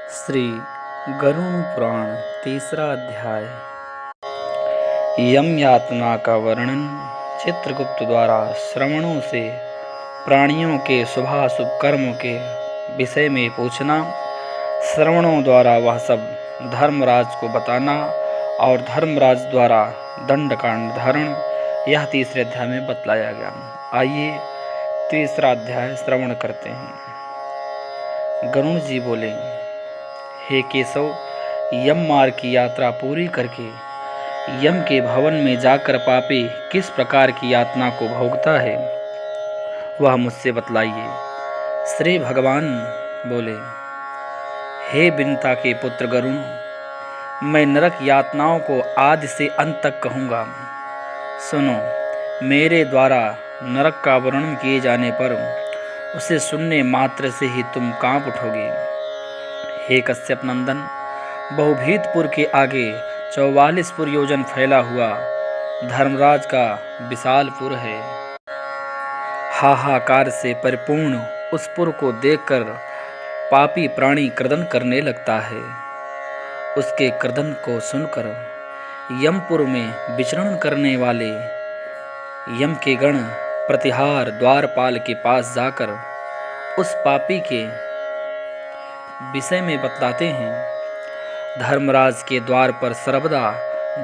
श्री गरुड़ पुराण तीसरा अध्याय। यम यातना का वर्णन। चित्रगुप्त द्वारा श्रवणों से प्राणियों के शुभाशुभ कर्मों के विषय में पूछना, श्रवणों द्वारा वह सब धर्मराज को बताना और धर्मराज द्वारा दंडकांड धारण, यह तीसरे अध्याय में बतलाया गया। आइए तीसरा अध्याय श्रवण करते हैं। गरुड़ जी बोले, हे केशव, यम मार्ग की यात्रा पूरी करके यम के भवन में जाकर पापी किस प्रकार की यातना को भोगता है, वह मुझसे बतलाइए। श्री भगवान बोले, हे बिनता के पुत्र गरुण, मैं नरक यातनाओं को आदि से अंत तक कहूँगा। सुनो, मेरे द्वारा नरक का वर्णन किए जाने पर उसे सुनने मात्र से ही तुम कांप उठोगे। हे कश्यप नंदन, बहुभीतपुर के आगे 44 योजन फैला हुआ धर्मराज का विशालपुर है। हाहाकार से परिपूर्ण उस पुर को देखकर पापी प्राणी क्रदन करने लगता है। उसके क्रदन को सुनकर यमपुर में विचरण करने वाले यम के गण प्रतिहार द्वारपाल के पास जाकर उस पापी के विषय में बतलाते हैं। धर्मराज के द्वार पर सर्वदा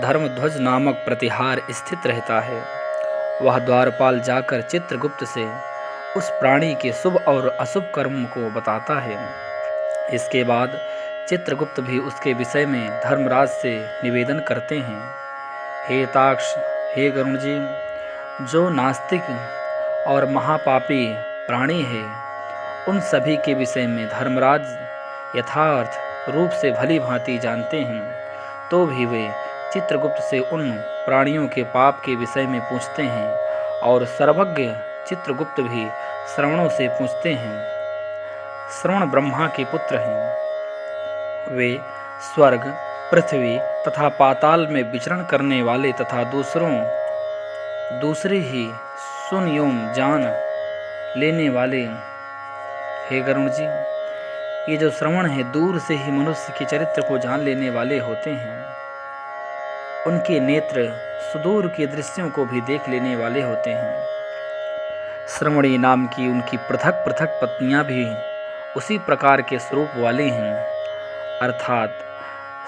धर्मध्वज नामक प्रतिहार स्थित रहता है। वह द्वारपाल जाकर चित्रगुप्त से उस प्राणी के शुभ और अशुभ कर्म को बताता है। इसके बाद चित्रगुप्त भी उसके विषय में धर्मराज से निवेदन करते हैं। हे ताक्ष, हे गरुण जी, जो नास्तिक और महापापी प्राणी है, उन सभी के विषय में धर्मराज यथार्थ रूप से भली भांति जानते हैं, तो भी वे चित्रगुप्त से उन प्राणियों के पाप के विषय में पूछते हैं और सर्वज्ञ चित्रगुप्त भी श्रवणों से पूछते हैं। श्रवण ब्रह्मा के पुत्र हैं। वे स्वर्ग, पृथ्वी तथा पाताल में विचरण करने वाले तथा दूसरे ही सुन एवं जान लेने वाले। हे गरुण जी, ये जो श्रवण है दूर से ही मनुष्य के चरित्र को जान लेने वाले होते हैं। उनके नेत्र सुदूर के दृश्यों को भी देख लेने वाले होते हैं। श्रवणी नाम की उनकी पृथक पृथक पत्नियां भी उसी प्रकार के स्वरूप वाली हैं, अर्थात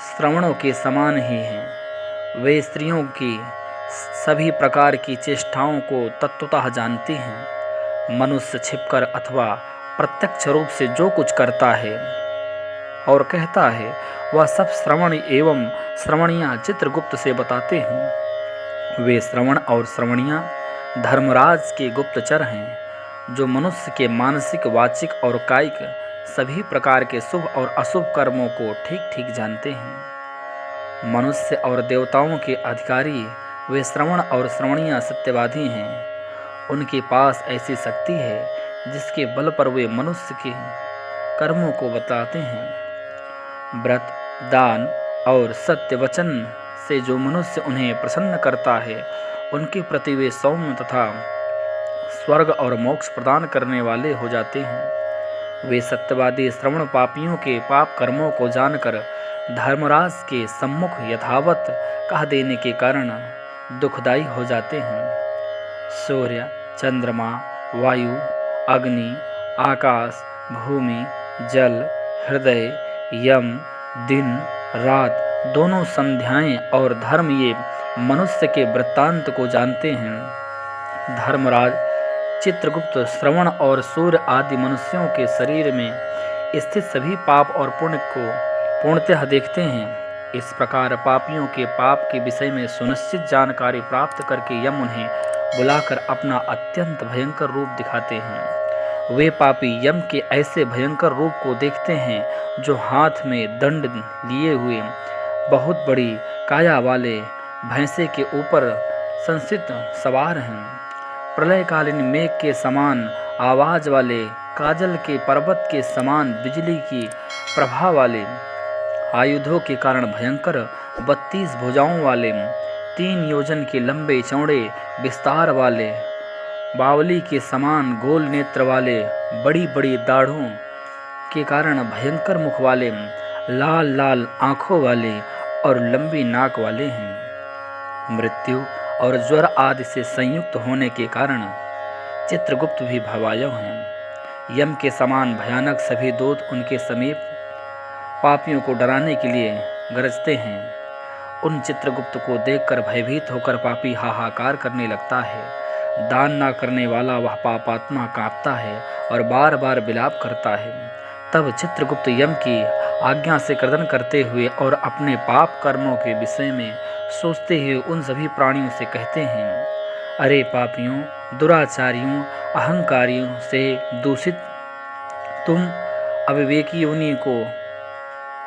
श्रवणों के समान ही हैं। वे स्त्रियों की सभी प्रकार की चेष्टाओं को तत्वतः जानती हैं। मनुष्य छिपकर अथवा प्रत्यक्ष रूप से जो कुछ करता है और कहता है, वह सब श्रवण एवं श्रवणियाँ चित्रगुप्त से बताते हैं। वे श्रवण और श्रवणियाँ धर्मराज के गुप्तचर हैं, जो मनुष्य के मानसिक, वाचिक और कायिक सभी प्रकार के शुभ और अशुभ कर्मों को ठीक ठीक जानते हैं। मनुष्य और देवताओं के अधिकारी वे श्रवण और श्रवणियाँ सत्यवादी हैं। उनके पास ऐसी शक्ति है जिसके बल पर वे मनुष्य के कर्मों को बताते हैं। व्रत, दान और सत्य वचन से जो मनुष्य उन्हें प्रसन्न करता है, उनके प्रति वे सौम्य तथा स्वर्ग और मोक्ष प्रदान करने वाले हो जाते हैं। वे सत्यवादी श्रवण पापियों के पाप कर्मों को जानकर धर्मराज के सम्मुख यथावत कह देने के कारण दुखदायी हो जाते हैं। सूर्य, चंद्रमा, वायु, अग्नि, आकाश, भूमि, जल, हृदय, यम, दिन, रात, दोनों संध्याएं और धर्म, ये मनुष्य के वृत्तांत को जानते हैं। धर्मराज चित्रगुप्त श्रवण और सूर्य आदि मनुष्यों के शरीर में स्थित सभी पाप और पुण्य को पूर्णतः देखते हैं। इस प्रकार पापियों के पाप के विषय में सुनिश्चित जानकारी प्राप्त करके यम उन्हें बुलाकर अपना अत्यंत भयंकर रूप दिखाते हैं। वे पापी यम के ऐसे भयंकर रूप को देखते हैं, जो हाथ में दंड लिए हुए बहुत बड़ी काया वाले भैंसे के ऊपर संसित सवार हैं। प्रलयकालीन मेघ के समान आवाज वाले, काजल के पर्वत के समान बिजली की प्रभा वाले, आयुधों के कारण भयंकर 32 भुजाओं वाले, 3 योजन के लंबे चौड़े विस्तार वाले, बावली के समान गोल नेत्र वाले, बड़ी बड़ी दाढ़ों के कारण भयंकर मुख वाले, लाल लाल आंखों वाले और लंबी नाक वाले हैं। मृत्यु और ज्वर आदि से संयुक्त होने के कारण चित्रगुप्त भी भयावह हैं। यम के समान भयानक सभी दूत उनके समीप पापियों को डराने के लिए गरजते हैं। उन चित्रगुप्त को देखकर भयभीत होकर पापी हाहाकार करने लगता है। दान ना करने वाला वह पापात्मा कांपता है और बार बार विलाप करता है। तब चित्रगुप्त यम की आज्ञा से कर्दन करते हुए और अपने पाप कर्मों के विषय में सोचते हुए उन सभी प्राणियों से कहते हैं, अरे पापियों, दुराचारियों, अहंकारियों से दूषित तुम अविवेकी योनि को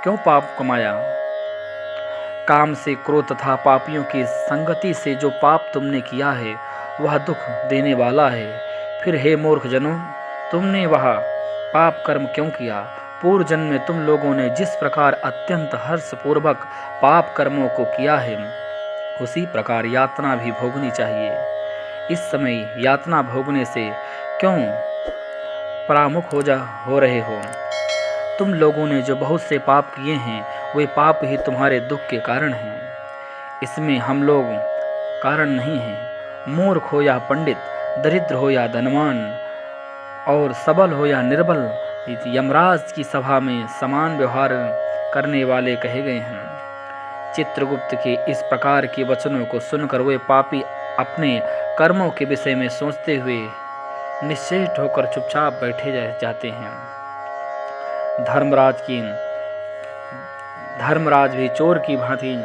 क्यों पाप कमाया? काम से, क्रोध तथा पापियों की संगति से जो पाप तुमने किया है वह दुख देने वाला है। फिर हे मूर्ख जनों, तुमने वह पाप कर्म क्यों किया? पूर्व जन्म में तुम लोगों ने जिस प्रकार अत्यंत हर्षपूर्वक पाप कर्मों को किया है उसी प्रकार यातना भी भोगनी चाहिए। इस समय यातना भोगने से क्यों परामुख हो रहे हो? तुम लोगों ने जो बहुत से पाप किए हैं वे पाप ही तुम्हारे दुख के कारण हैं। इसमें हम लोग कारण नहीं हैं। मूर्ख हो या पंडित, दरिद्र हो या धनवान, और सबल हो या निर्बल, यमराज की सभा में समान व्यवहार करने वाले कहे गए हैं। चित्रगुप्त के इस प्रकार के वचनों को सुनकर वे पापी अपने कर्मों के विषय में सोचते हुए निश्चेष्ट होकर चुपचाप बैठे जाते हैं। धर्मराज भी चोर की भांति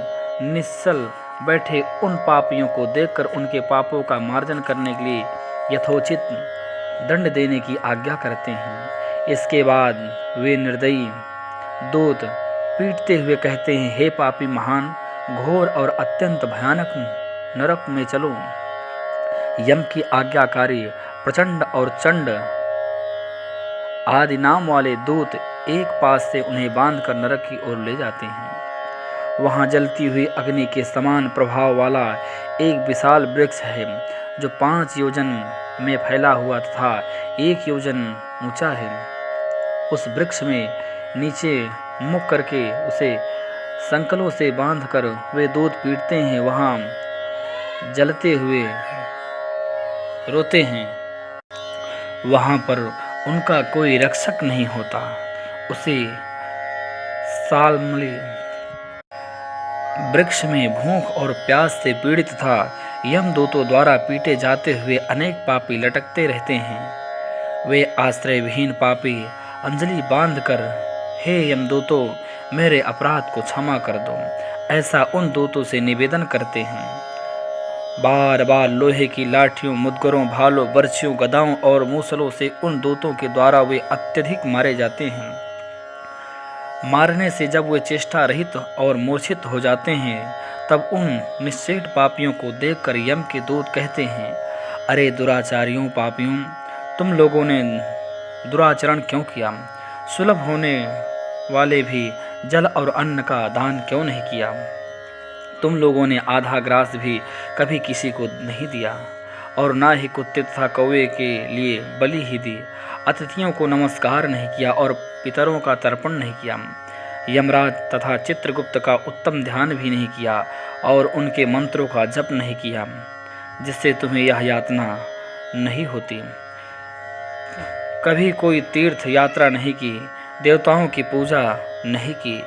निश्चल बैठे उन पापियों को देखकर उनके पापों का मार्जन करने के लिए यथोचित दंड देने की आज्ञा करते हैं। इसके बाद वे निर्दयी दूत पीटते हुए कहते हैं, हे पापी महान, घोर और अत्यंत भयानक नरक में चलो। यम की आज्ञाकारी प्रचंड और चंड आदि नाम वाले दूत एक पास से उन्हें बांधकर नरक की ओर ले जाते हैं। वहां जलती हुई अग्नि के समान प्रभाव वाला एक विशाल वृक्ष है जो 5 योजन में फैला हुआ तथा 1 योजन ऊंचा है। उस वृक्ष में नीचे मुख करके उसे संकलों से बांधकर वे दूत पीटते हैं। वहां जलते हुए रोते हैं। वहां पर उनका कोई रक्षक नहीं होता। उसे सालमली वृक्ष में भूख और प्यास से पीड़ित था। यमदूतों द्वारा पीटे जाते हुए अनेक पापी लटकते रहते हैं। वे आश्रय विहीन पापी अंजलि बांधकर, हे यमदूतों, मेरे अपराध को क्षमा कर दो, ऐसा उन दूतों से निवेदन करते हैं। बार बार लोहे की लाठियों, मुदगरों, भालों, बर्छियों, गदाओं और मूसलों से उन दूतों के द्वारा वे अत्यधिक मारे जाते हैं। मारने से जब वे चेष्टा रहित और मूर्छित हो जाते हैं तब उन निश्चेष्ट पापियों को देखकर यम के दूत कहते हैं, अरे दुराचारियों, पापियों, तुम लोगों ने दुराचरण क्यों किया? सुलभ होने वाले भी जल और अन्न का दान क्यों नहीं किया? तुम लोगों ने आधा ग्रास भी कभी किसी को नहीं दिया और ना ही कुत्ते तथा कौवे के लिए बलि ही दी। अतिथियों को नमस्कार नहीं किया और पितरों का तर्पण नहीं किया। यमराज तथा चित्रगुप्त का उत्तम ध्यान भी नहीं किया और उनके मंत्रों का जप नहीं किया, जिससे तुम्हें यह यातना नहीं होती। कभी कोई तीर्थ यात्रा नहीं की, देवताओं की पूजा नहीं की,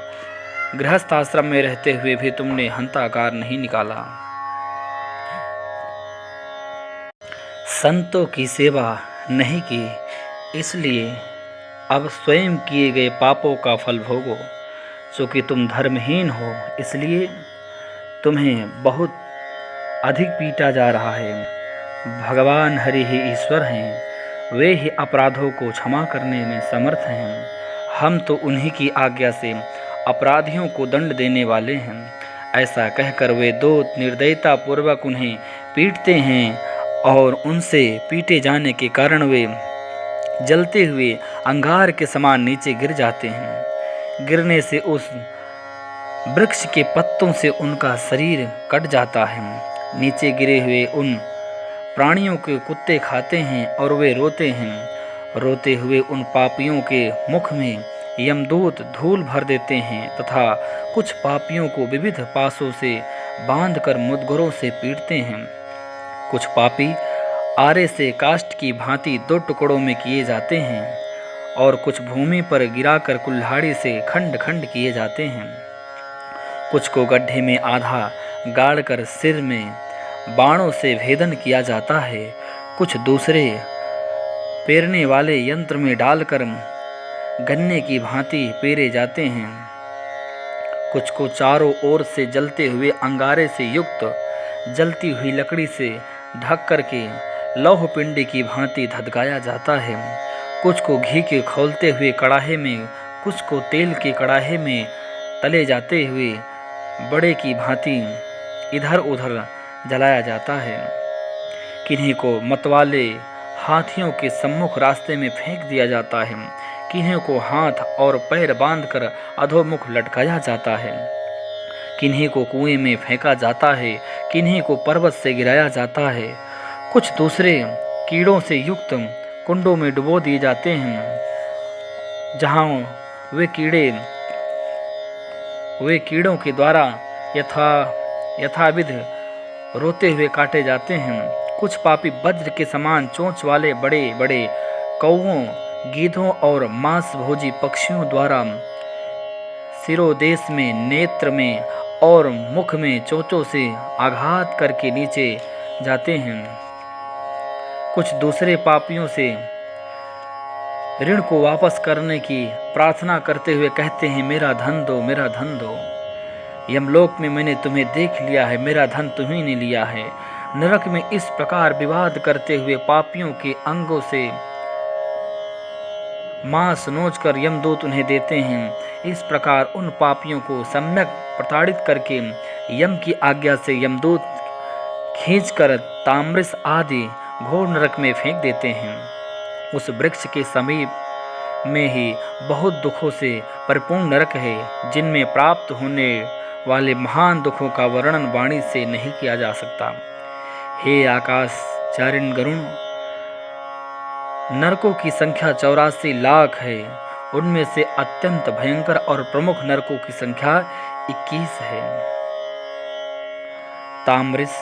गृहस्थ आश्रम में रहते हुए भी तुमने हंताकार नहीं निकाला। संतों की सेवा नहीं की, इसलिए अब स्वयं किए गए पापों का फल भोगो। चूँकि तुम धर्महीन हो इसलिए तुम्हें बहुत अधिक पीटा जा रहा है। भगवान हरि ही ईश्वर हैं, वे ही अपराधों को क्षमा करने में समर्थ हैं। हम तो उन्हीं की आज्ञा से अपराधियों को दंड देने वाले हैं। ऐसा कहकर वे दूत निर्दयता पूर्वक उन्हें पीटते हैं और उनसे पीटे जाने के कारण वे जलते हुए अंगार के समान नीचे गिर जाते हैं। गिरने से उस वृक्ष के पत्तों से उनका शरीर कट जाता है। नीचे गिरे हुए उन प्राणियों के कुत्ते खाते हैं और वे रोते हैं। रोते हुए उन पापियों के मुख में यमदूत धूल भर देते हैं तथा कुछ पापियों को विविध पासों से बांधकर मुदगरों से पीटते हैं। कुछ पापी आरे से काष्ठ की भांति 2 टुकड़ों में किए जाते हैं और कुछ भूमि पर गिराकर कुल्हाड़ी से खंड खंड किए जाते हैं। कुछ को गड्ढे में आधा गाड़कर सिर में बाणों से भेदन किया जाता है। कुछ दूसरे पेरने वाले यंत्र में डालकर गन्ने की भांति पेरे जाते हैं। कुछ को चारों ओर से जलते हुए अंगारे से युक्त जलती हुई लकड़ी से ढक करके लौह पिंडी की भांति धधकाया जाता है। कुछ को घी के खौलते हुए कड़ाहे में, कुछ को तेल के कड़ाहे में तले जाते हुए बड़े की भांति इधर उधर जलाया जाता है। किन्हीं को मतवाले हाथियों के सम्मुख रास्ते में फेंक दिया जाता है। किन्हीं को हाथ और पैर बांधकर अधोमुख लटकाया जाता है। किन्हीं को कुएं में फेंका जाता है। किन्हीं को पर्वत से गिराया जाता है। कुछ दूसरे कीड़ों से युक्त कुंडों में डुबो दिए जाते हैं, जहां वे कीड़ों के द्वारा यथाविध रोते हुए काटे जाते हैं। कुछ पापी वज्र के समान चोंच वाले बड़े बड़े कौवों, गीधों और मांसभोजी पक्षियों द्वारा सिरोदेश में, नेत्र में और मुख में चोंचों से आघात करके नीचे जाते हैं। कुछ दूसरे पापियों से ऋण को वापस करने की प्रार्थना करते हुए कहते हैं, मेरा धन दो, मेरा धन दो। यमलोक में मैंने तुम्हें देख लिया है, मेरा धन तुम्ही ने लिया है। नरक में इस प्रकार विवाद करते हुए पापियों के अंगों से मांस नोच कर यमदूत उन्हें देते हैं। इस प्रकार उन पापियों को सम्यक प्रताड़ित करके यम की आज्ञा से यमदूत खींचकर ताम्रस आदि घोर नरक में फेंक देते हैं। उस वृक्ष के समीप में ही बहुत दुखों से परिपूर्ण नरक है, जिनमें प्राप्त होने वाले महान दुखों का वर्णन वाणी से नहीं किया जा सकता। हे आकाशचारिण गरुण, नरकों की संख्या 84 लाख है। उनमें से अत्यंत भयंकर और प्रमुख नरकों की संख्या 21 है। ताम्रिस,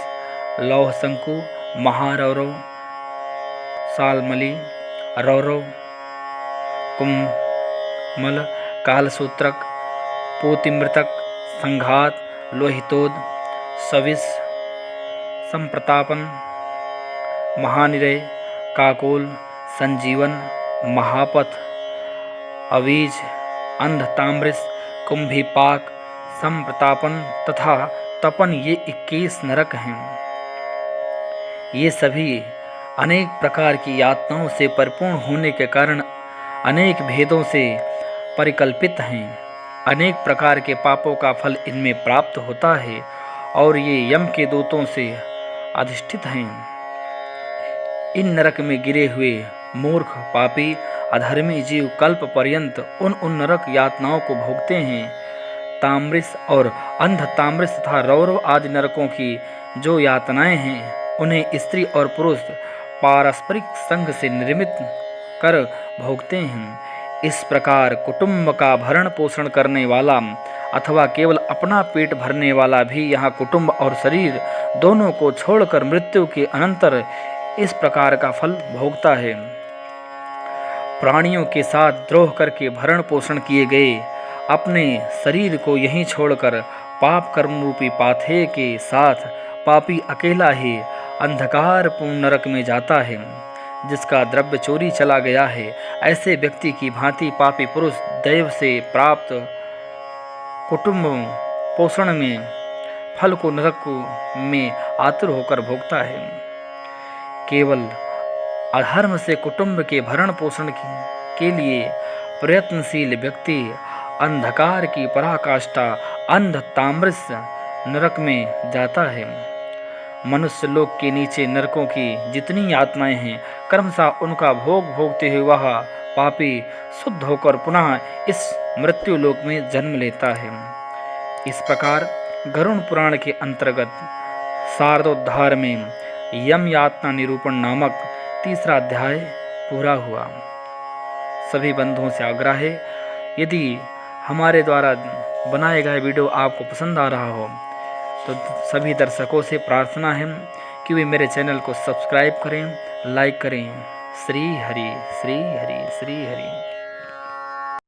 लौहशंकु, महारौरव, सालमली, रौरव, कुम्मल, कालसूत्रक, पूतिमृतक, संघात, लोहितोद, सविस, संप्रतापन, महानिरय, काकोल, संजीवन, महापथ, अवीज, अंधताम्रिस, कुंभीपाक, संप्रतापन तथा तपन, ये 21 नरक हैं। ये सभी अनेक प्रकार की यातनाओं से परिपूर्ण होने के कारण अनेक भेदों से परिकल्पित हैं। अनेक प्रकार के पापों का फल इनमें प्राप्त होता है और ये यम के दूतों से अधिष्ठित हैं। इन नरक में गिरे हुए मूर्ख, पापी, अधर्मी जीव कल्प पर्यंत उन नरक यातनाओं को भोगते हैं। ताम्रिस और अंध ताम्रिस तथा रौरव आदि नरकों की जो यातनाएं हैं, उन्हें स्त्री और पुरुष पारस्परिक संग से निर्मित कर भोगते हैं। इस प्रकार कुटुंब का भरण पोषण करने वाला अथवा केवल अपना पेट भरने वाला भी यहाँ कुटुंब और शरीर दोनों को छोड़कर मृत्यु के अनंतर इस प्रकार का फल भोगता है। प्राणियों के साथ द्रोह करके भरण पोषण किए गए अपने शरीर को यहीं छोड़कर पाप कर्म रूपी पाथे के साथ पापी अकेला ही अंधकार पूर्ण नरक में जाता है, जिसका द्रव्य चोरी चला गया है। ऐसे व्यक्ति की भांति पापी पुरुष दैव से प्राप्त कुटुंब पोषण में फल को नरक में आतुर होकर भोगता है। केवल अधर्म से कुटुंब के भरण पोषण के लिए प्रयत्नशील व्यक्ति अंधकार की पराकाष्ठा अंध ताम्रस नरक में जाता है। मनुष्य लोक के नीचे नरकों की जितनी यातनाएं हैं, क्रमशः उनका भोग भोगते हुए वह पापी शुद्ध होकर पुनः इस मृत्यु लोक में जन्म लेता है। इस प्रकार गरुड़ पुराण के अंतर्गत शारदोद्धार में यम यातना निरूपण नामक 3रा अध्याय पूरा हुआ। सभी बंधुओं से आग्रह है, यदि हमारे द्वारा बनाए गए वीडियो आपको पसंद आ रहा हो तो सभी दर्शकों से प्रार्थना है कि वे मेरे चैनल को सब्सक्राइब करें, लाइक करें। श्री हरि श्री हरि श्री हरि।